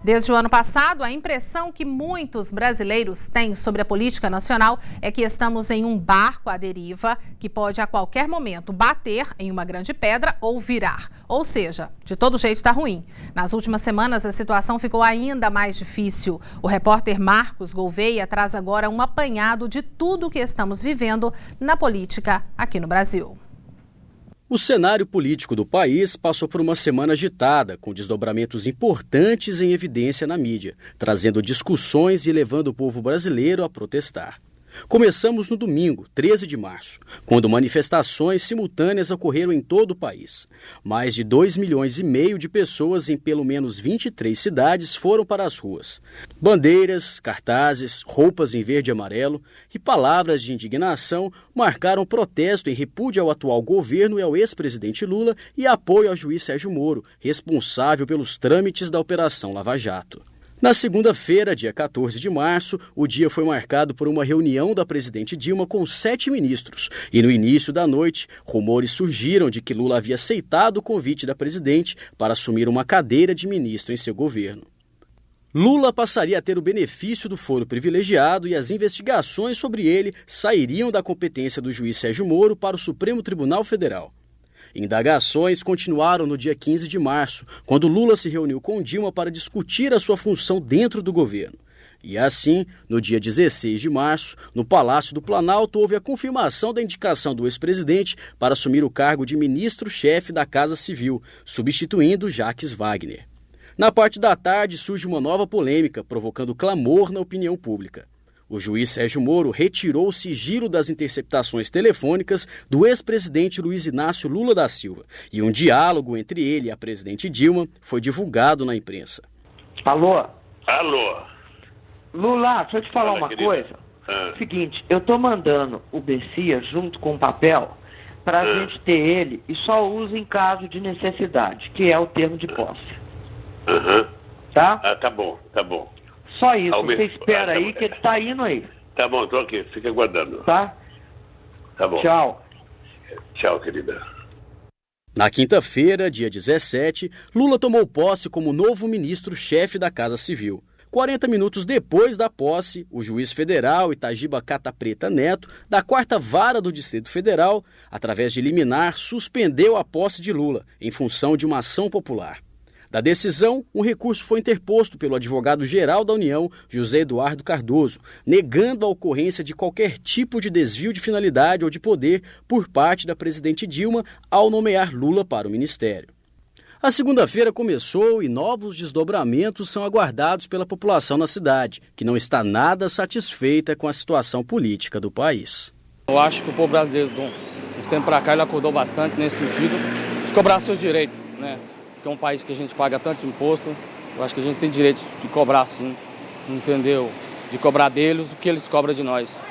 Desde o ano passado, a impressão que muitos brasileiros têm sobre a política nacional é que estamos em um barco à deriva que pode a qualquer momento bater em uma grande pedra ou virar. Ou seja, de todo jeito está ruim. Nas últimas semanas, a situação ficou ainda mais difícil. O repórter Marcos Gouveia traz agora um apanhado de tudo o que estamos vivendo na política aqui no Brasil. O cenário político do país passou por uma semana agitada, com desdobramentos importantes em evidência na mídia, trazendo discussões e levando o povo brasileiro a protestar. Começamos no domingo, 13 de março, quando manifestações simultâneas ocorreram em todo o país. Mais de 2,5 milhões de pessoas em pelo menos 23 cidades foram para as ruas. Bandeiras, cartazes, roupas em verde e amarelo e palavras de indignação marcaram protesto em repúdio ao atual governo e ao ex-presidente Lula e apoio ao juiz Sérgio Moro, responsável pelos trâmites da Operação Lava Jato. Na segunda-feira, dia 14 de março, o dia foi marcado por uma reunião da presidente Dilma com 7 ministros. E no início da noite, rumores surgiram de que Lula havia aceitado o convite da presidente para assumir uma cadeira de ministro em seu governo. Lula passaria a ter o benefício do foro privilegiado e as investigações sobre ele sairiam da competência do juiz Sérgio Moro para o Supremo Tribunal Federal. Indagações continuaram no dia 15 de março, quando Lula se reuniu com Dilma para discutir a sua função dentro do governo. E assim, no dia 16 de março, no Palácio do Planalto, houve a confirmação da indicação do ex-presidente para assumir o cargo de ministro-chefe da Casa Civil, substituindo Jacques Wagner. Na parte da tarde surge uma nova polêmica, provocando clamor na opinião pública. O juiz Sérgio Moro retirou o sigilo das interceptações telefônicas do ex-presidente Luiz Inácio Lula da Silva e um diálogo entre ele e a presidente Dilma foi divulgado na imprensa. Alô? Alô? Lula, deixa eu te falar uma coisa. Seguinte, eu tô mandando o Bessia junto com o papel pra gente ter ele e só usa em caso de necessidade, que é o termo de posse. Tá? Tá bom, tá bom. Só isso, você espera aí que ele tá indo aí. Tá bom, tô aqui, fica aguardando. Tá? Tá bom. Tchau. Tchau, querida. Na quinta-feira, dia 17, Lula tomou posse como novo ministro-chefe da Casa Civil. 40 minutos depois da posse, o juiz federal Itagiba Cata Preta Neto, da 4ª Vara do Distrito Federal, através de liminar, suspendeu a posse de Lula, em função de uma ação popular. Da decisão, um recurso foi interposto pelo advogado-geral da União, José Eduardo Cardoso, negando a ocorrência de qualquer tipo de desvio de finalidade ou de poder por parte da presidente Dilma ao nomear Lula para o ministério. A segunda-feira começou e novos desdobramentos são aguardados pela população na cidade, que não está nada satisfeita com a situação política do país. Eu acho que o povo brasileiro, uns tempos para cá, ele acordou bastante nesse sentido de cobrar seus direitos, né? Que é um país que a gente paga tanto imposto, eu acho que a gente tem direito de cobrar sim, entendeu? De cobrar deles o que eles cobram de nós.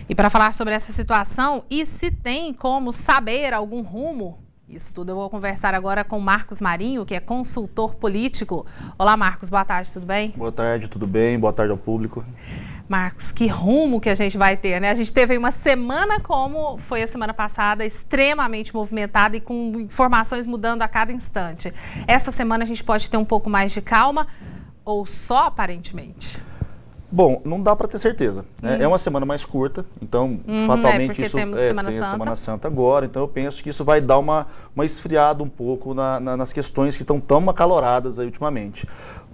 E para falar sobre essa situação e se tem como saber algum rumo, isso tudo eu vou conversar agora com Marcos Marinho, que é consultor político. Olá, Marcos, boa tarde, tudo bem? Boa tarde, tudo bem? Boa tarde ao público. Marcos, que rumo que a gente vai ter, né? A gente teve uma semana como foi a semana passada, extremamente movimentada e com informações mudando a cada instante. Essa semana a gente pode ter um pouco mais de calma ou só aparentemente? Bom, não dá para ter certeza, né? É uma semana mais curta, então fatalmente isso temos tem a Semana Santa agora, então eu penso que isso vai dar uma esfriada um pouco nas questões que estão tão acaloradas aí ultimamente.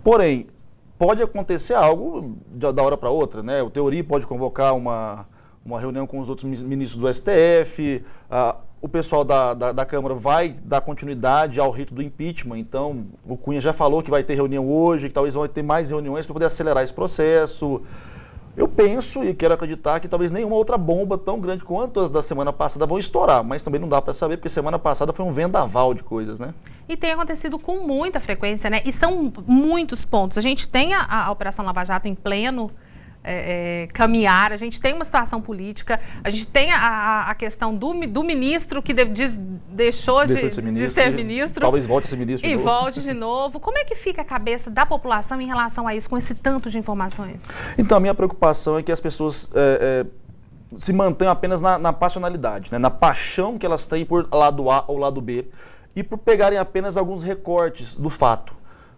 Porém, pode acontecer algo da hora para outra, né? O Teori pode convocar uma reunião com os outros ministros do STF, o pessoal da Câmara vai dar continuidade ao rito do impeachment, então o Cunha já falou que vai ter reunião hoje, que talvez vai ter mais reuniões para poder acelerar esse processo. Eu penso e quero acreditar que talvez nenhuma outra bomba tão grande quanto as da semana passada vão estourar, mas também não dá para saber, porque semana passada foi um vendaval de coisas, né? E tem acontecido com muita frequência, né? E são muitos pontos. A gente tem a Operação Lava Jato em pleno caminhar, a gente tem uma situação política, a gente tem a questão do ministro que deixou de ser ministro. Talvez volte a ser ministro de novo. Volte de novo. Como é que fica a cabeça da população em relação a isso, com esse tanto de informações? Então, a minha preocupação é que as pessoas se mantenham apenas na passionalidade, né? Na paixão que elas têm por lado A ou lado B, e por pegarem apenas alguns recortes do fato.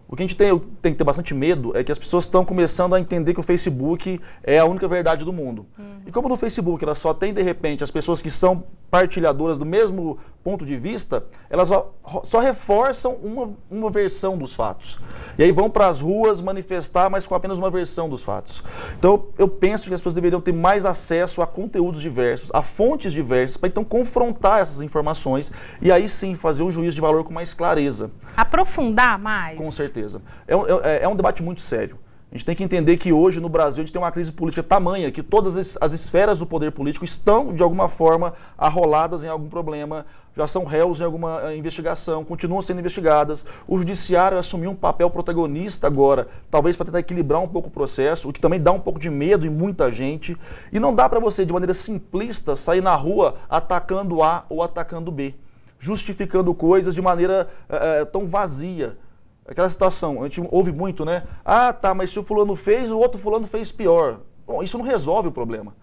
O que a gente tem que ter bastante medo é que as pessoas estão começando a entender que o Facebook é a única verdade do mundo. E como no Facebook ela só tem, de repente, as pessoas que são partilhadoras do mesmo ponto de vista, elas só reforçam uma versão dos fatos. E aí vão para as ruas manifestar, mas com apenas uma versão dos fatos. Então eu penso que as pessoas deveriam ter mais acesso a conteúdos diversos, a fontes diversas, para então confrontar essas informações e aí sim fazer um juízo de valor com mais clareza. Aprofundar mais? Com certeza. É um debate muito sério. A gente tem que entender que hoje no Brasil a gente tem uma crise política tamanha que todas as esferas do poder político estão, de alguma forma, arroladas em algum problema, já são réus em alguma investigação, continuam sendo investigadas. O judiciário assumiu um papel protagonista agora, talvez para tentar equilibrar um pouco o processo, o que também dá um pouco de medo em muita gente. E não dá para você, de maneira simplista, sair na rua atacando A ou atacando B, justificando coisas de maneira tão vazia. Aquela situação, a gente ouve muito, né? Ah, tá, mas se o fulano fez, o outro fulano fez pior. Bom, isso não resolve o problema.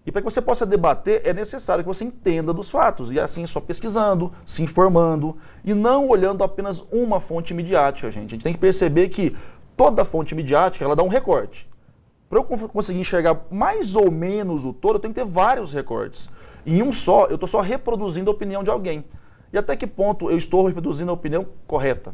E para que você possa debater, é necessário que você entenda dos fatos. E assim, só pesquisando, se informando e não olhando apenas uma fonte midiática, gente. A gente tem que perceber que toda fonte midiática, ela dá um recorte. Para eu conseguir enxergar mais ou menos o todo, eu tenho que ter vários recortes. Em um só, eu estou só reproduzindo a opinião de alguém. E até que ponto eu estou reproduzindo a opinião correta?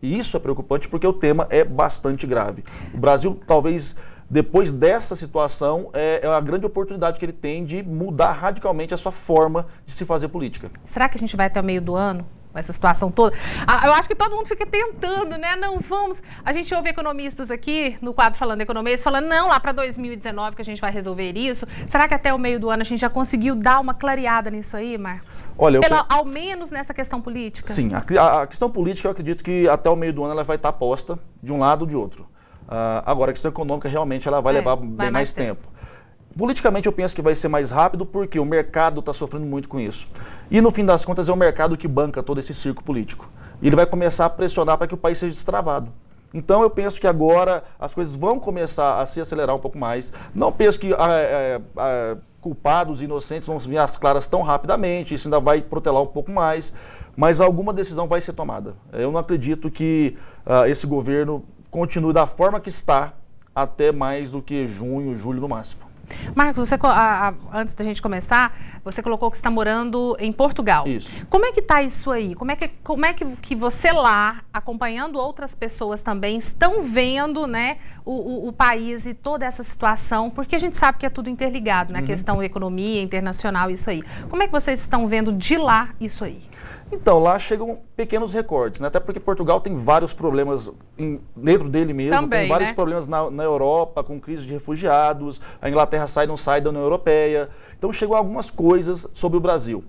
E isso é preocupante porque o tema é bastante grave. O Brasil, talvez, depois dessa situação, é a grande oportunidade que ele tem de mudar radicalmente a sua forma de se fazer política. Será que a gente vai até o meio do ano? Com essa situação toda? Eu acho que todo mundo fica tentando, né? Não vamos... A gente ouve economistas aqui, no quadro Falando Economia, falando, não, lá para 2019 que a gente vai resolver isso. Será que até o meio do ano a gente já conseguiu dar uma clareada nisso aí, Marcos? Olha, ao menos nessa questão política? Sim, a questão política eu acredito que até o meio do ano ela vai estar posta de um lado ou de outro. Agora, a questão econômica realmente ela vai levar bem mais tempo. Politicamente eu penso que vai ser mais rápido porque o mercado está sofrendo muito com isso. E no fim das contas é o mercado que banca todo esse circo político. E ele vai começar a pressionar para que o país seja destravado. Então eu penso que agora as coisas vão começar a se acelerar um pouco mais. Não penso que culpados e inocentes vão vir às claras tão rapidamente, isso ainda vai protelar um pouco mais, mas alguma decisão vai ser tomada. Eu não acredito que esse governo continue da forma que está até mais do que junho, julho no máximo. Marcos, você, antes da gente começar, você colocou que está morando em Portugal. Isso. Como é que está isso aí? Como é que você lá, acompanhando outras pessoas também, estão vendo, né, o país e toda essa situação? Porque a gente sabe que é tudo interligado, né? Questão economia, internacional, isso aí. Como é que vocês estão vendo de lá isso aí? Então, lá chegam pequenos recortes, né? Até porque Portugal tem vários problemas dentro dele mesmo, também, tem vários né? problemas na Europa, com crise de refugiados, a Inglaterra não sai da União Europeia. Então chegam algumas coisas sobre o Brasil.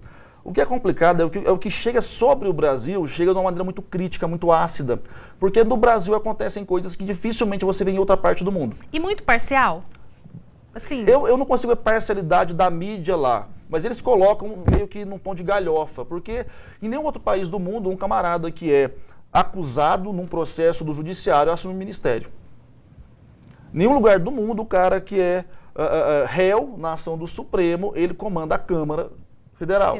O que é complicado é o que chega sobre o Brasil, chega de uma maneira muito crítica, muito ácida, porque no Brasil acontecem coisas que dificilmente você vê em outra parte do mundo. E muito parcial? Assim... Eu não consigo ver parcialidade da mídia lá, mas eles colocam meio que num tom de galhofa, porque em nenhum outro país do mundo um camarada que é acusado num processo do judiciário assume o ministério. Em nenhum lugar do mundo o cara que é réu na ação do Supremo, ele comanda a Câmara Federal.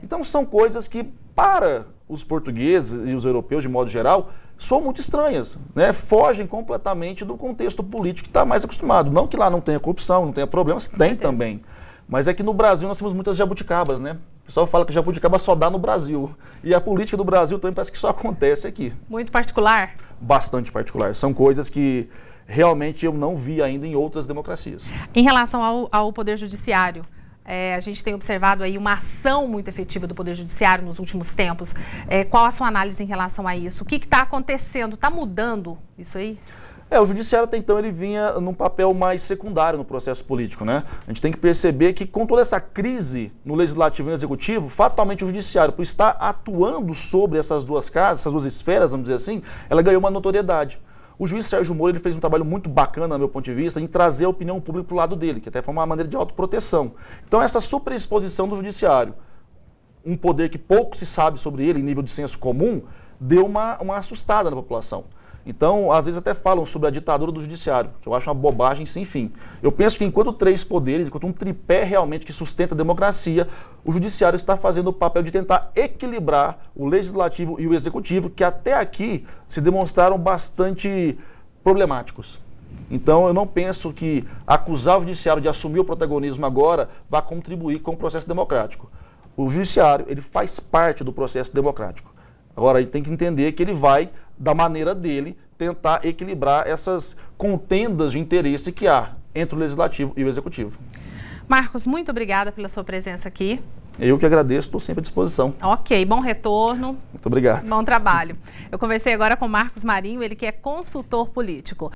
Então são coisas que para os portugueses e os europeus de modo geral são muito estranhas, né? Fogem completamente do contexto político que está mais acostumado. Não que lá não tenha corrupção, não tenha problemas, tem também. Mas é que no Brasil nós temos muitas jabuticabas, né? O pessoal fala que jabuticaba só dá no Brasil. E a política do Brasil também parece que só acontece aqui. Muito particular? Bastante particular. São coisas que realmente eu não vi ainda em outras democracias. Em relação ao Poder Judiciário, a gente tem observado aí uma ação muito efetiva do Poder Judiciário nos últimos tempos. Qual a sua análise em relação a isso? O que está acontecendo? Está mudando isso aí? O judiciário até então ele vinha num papel mais secundário no processo político, né? A gente tem que perceber que com toda essa crise no legislativo e no executivo, fatalmente o judiciário, por estar atuando sobre essas duas casas, essas duas esferas, vamos dizer assim, ela ganhou uma notoriedade. O juiz Sérgio Moro ele fez um trabalho muito bacana, do meu ponto de vista, em trazer a opinião pública para o lado dele, que até foi uma maneira de autoproteção. Então essa superexposição do judiciário, um poder que pouco se sabe sobre ele, em nível de senso comum, deu uma assustada na população. Então, às vezes até falam sobre a ditadura do judiciário, que eu acho uma bobagem sem fim. Eu penso que enquanto 3 poderes, enquanto um tripé realmente que sustenta a democracia, o judiciário está fazendo o papel de tentar equilibrar o legislativo e o executivo, que até aqui se demonstraram bastante problemáticos. Então, eu não penso que acusar o judiciário de assumir o protagonismo agora vai contribuir com o processo democrático. O judiciário, ele faz parte do processo democrático. Agora, a gente tem que entender que ele vai, da maneira dele, tentar equilibrar essas contendas de interesse que há entre o legislativo e o executivo. Marcos, muito obrigada pela sua presença aqui. Eu que agradeço, estou sempre à disposição. Ok, bom retorno. Muito obrigado. Bom trabalho. Eu conversei agora com Marcos Marinho, ele que é consultor político.